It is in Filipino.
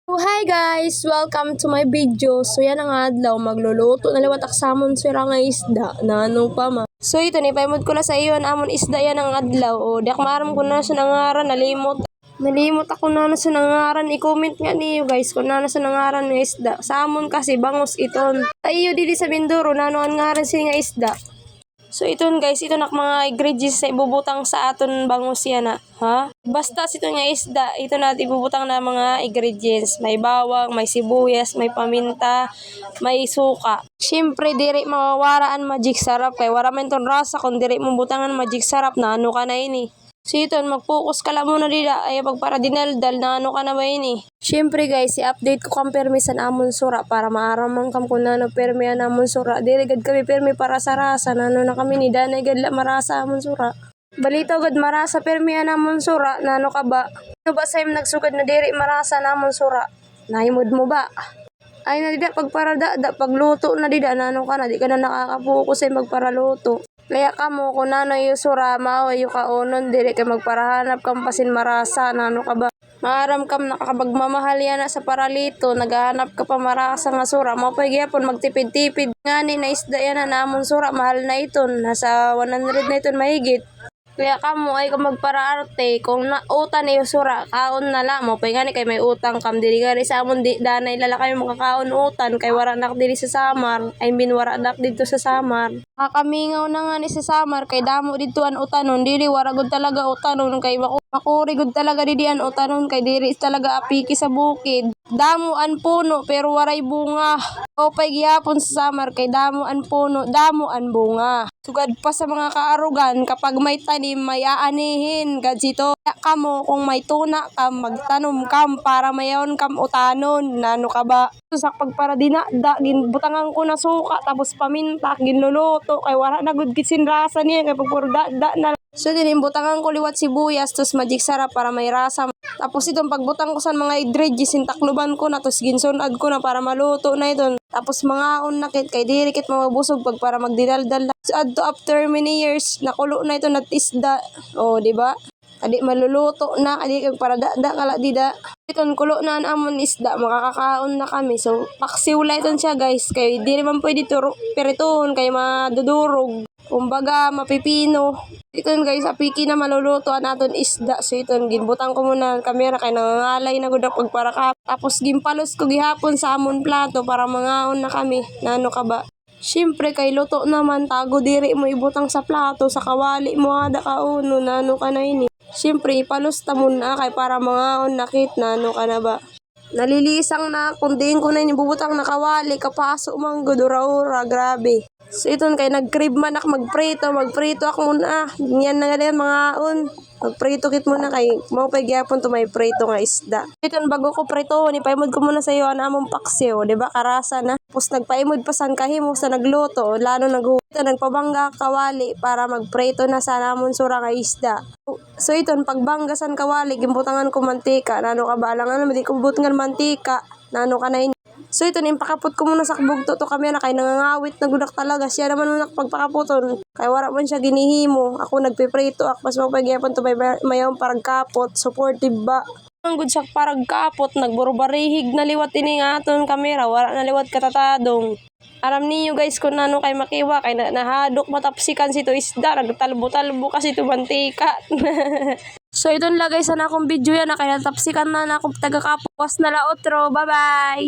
So, hi guys! Welcome to my video. So, yan ang adlaw. Magluluto na liwat aksamon sira nga isda na ano pa ma. So, ito ni paimod ko na sa iyo ang amon isda yan ang adlaw. O, di akmaram ko na sa nangaran. Nalimot ako na sa nangaran. I-comment nga niyo guys kung na sa nangaran nga isda. Sa amon kasi bangos iton. Sa iyo dili sa Mindoro na ano ang ngaran sila nga isda. So iton guys, ito nak mga ingredients na ibubutang sa aton bangus yan na. Ha? Basta ito nga isda, ito na ibubutang na mga ingredients. May bawang, may sibuyas, may paminta, may suka. Siyempre, diri mawawaraan magic sarap. Kaya wala man ton rasa kung diri mo butangan magic sarap na ano ka na ini. So iton, mag-focus ka lang muna dila. Ay pagpara dinaldal na ano ka na ba ini. Siyempre guys, i-update ko kang permi sa amon sura para maaramang kam kung nano permi ang amon sura. Dili gad kami permi para sa rasa. Nano na kami ni Danay gad la marasa amon sura. Balito gad marasa permi ang amon sura. Nano ka ba? Ano ba sa'yo nagsugad na diri marasa na amon sura? Nahimod mo ba? Ay na dida pagparada, pagluto na dida. Nano ka na, di ka na nakakapokus ay magparaluto. Kaya ka mo kung nano yung sura, mao yung kaunon, dili kay magparahanap kang pasin marasa, nano ka ba? Maaram kam nakakabagmamahal yan na sa paralito, naghahanap ka pa marasa nga sura, mo pa gyapon magtipid-tipid. Nga ni na isda yan na namon sura, mahal na iton, nasa 100 na iton mahigit. Kaya kamo ay kung magparaarte, kung utan na yung sura, kaon na lang mo. Pay nga ni kay may utang kam, dili nga sa amon di danay lala kayo makakaon utan, kay waranak dili sa samar, I mean waranak dito sa samar. Kakamingaw na nga ni sa samar, kay damo dito an utanon, dili waragod talaga utanon, kay makurigod talaga didi an utanon, kay diri talaga apiki sa bukid. Damo an puno, pero waray bunga. O pay gyapon sa samar, kay damo an puno, damo an bunga. Sugad pa sa mga kaarugan, kapag may tanim, may aanihin. Gadsito, kamo kung may tuna kam, magtanom kam para mayaon kam utanon. Nano ka ba? Sa pagpara dinada, ginbutangan ko na suka, tapos paminta, ginluluto. Kay wala na gud kitsin rasa niya, kay pagpura da na. So dinimbutangan ko liwat sibuyas, tapos magic sarap para may rasa. Tapos itong pagbutang ko sa mga ingredients, sintakluban ko na, tapos ginsunad ko na para maluto na ito. Tapos mga unakit, kay dirikit mabusog pag para magdidaldal. So adto after many years, nakulo na ito natisda. O, di ba? Adi maluluto na, adi kag para da kala dida. Iton kulo na ang amon isda, makakakaon na kami. So paksiw la iton siya guys, kay di naman pwede peritoon kay madudurog. Kumbaga mapipino. Iton guys, apiki na maluluto naton isda. So iton ginbutang ko muna ang kamera kay nangangalay na gud pag para ka. Tapos gimpalos ko gihapon sa amon plato para mangaon na kami. Nano ka ba? Siyempre kay luto naman tago diri mo ibutang sa plato sa kawali mo ada kauno nano ka na ini. Siyempre ipalusta mo na kay para mangaon nakit nano ka na ba. Nalilisang na kundiin ko na inibubutang na kawali kapaso mang gudura-ura grabe. So iton kay nag-crib man ako magprito ako muna. Ganyan na nga mga on. Magprito kit muna kay mao pay gyapon to may prito nga isda. Iton bago ko prito ni paimod ko muna sa iyo ana among paksiw, di ba? Karasa na. Tapos nagpaimod pa sang kahimo sa nagluto, lalo naghuhuta nagpabangga kawali para magprito na sa namon sura nga isda. So iton pagbangga san kawali gimbutangan ko mantika. Nano ka ba lang ano di ko butangan mantika. Nano ka na ini. So ito nimpakapot ko muna sa bugto to kami na kay nangangawit na gudak talaga. Siya naman muna pagpakapoton. Kay wala man siya ginihimo. Ako nagpiprito. Ako mas mapagyapon to mayawang parang kapot. Supportive ba? Ang good sa parang kapot. Nagburubarihig na liwat ini nga aton kamera. Wala na liwat katatadong. Aram niyo guys kung nano kay makiwa. Kay nahadok matapsikan si to isda. Nagtalbo-talbo kasi to mantika. So iton lagay sana akong video yan na kaya natapsikan na akong taga-kapuas na la otro. Bye bye!